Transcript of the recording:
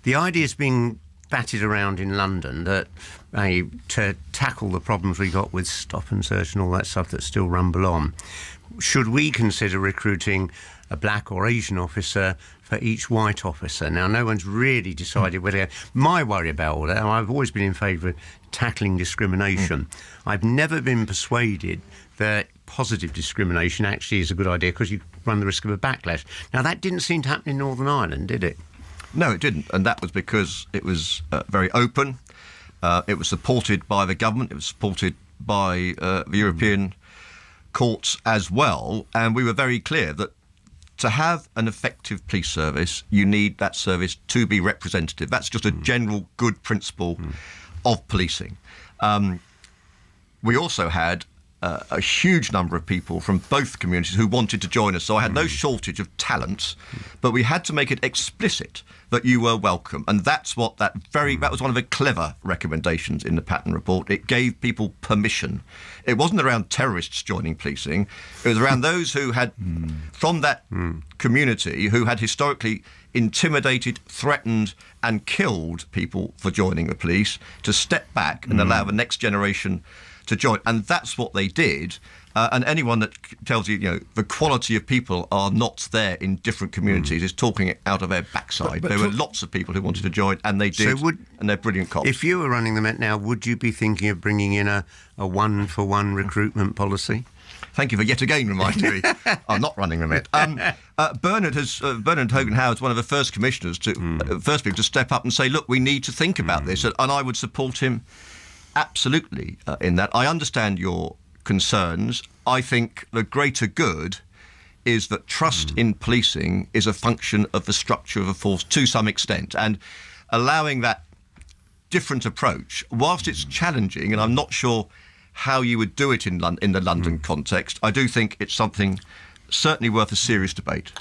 The idea's being batted around in London that to tackle the problems we got with stop and search and all that stuff that still rumble on, should we consider recruiting a black or Asian officer for each white officer? Now, no one's really decided whether... My worry about all that, I've always been in favour of tackling discrimination. I've never been persuaded that positive discrimination actually is a good idea because you run the risk of a backlash. Now, that didn't seem to happen in Northern Ireland, did it? No, it didn't, and that was because it was very open. It was supported by the government. It was supported by the European courts as well, and we were very clear that to have an effective police service, you need that service to be representative. That's just a general good principle of policing. We also had a huge number of people from both communities who wanted to join us. So I had no shortage of talent, but we had to make it explicit that you were welcome. And that's what that was one of the clever recommendations in the Patton report. It gave people permission. It wasn't around terrorists joining policing. It was around those who had, from that community, who had historically intimidated, threatened and killed people for joining the police, to step back and allow the next generation to join. And that's what they did. And anyone that tells you, the quality of people are not there in different communities is talking it out of their backside. But there were lots of people who wanted to join, and they did, and they're brilliant cops. If you were running the Met now, would you be thinking of bringing in a one-for-one recruitment policy? Thank you for yet again reminding me. I'm not running the Met. Bernard Hogan-Howard's one of the first commissioners first people to step up and say, look, we need to think about this, and I would support him absolutely in that. I understand your concerns. I think the greater good is that trust in policing is a function of the structure of a force to some extent, and allowing that different approach, whilst it's challenging, and I'm not sure how you would do it in the London context, I do think it's something certainly worth a serious debate.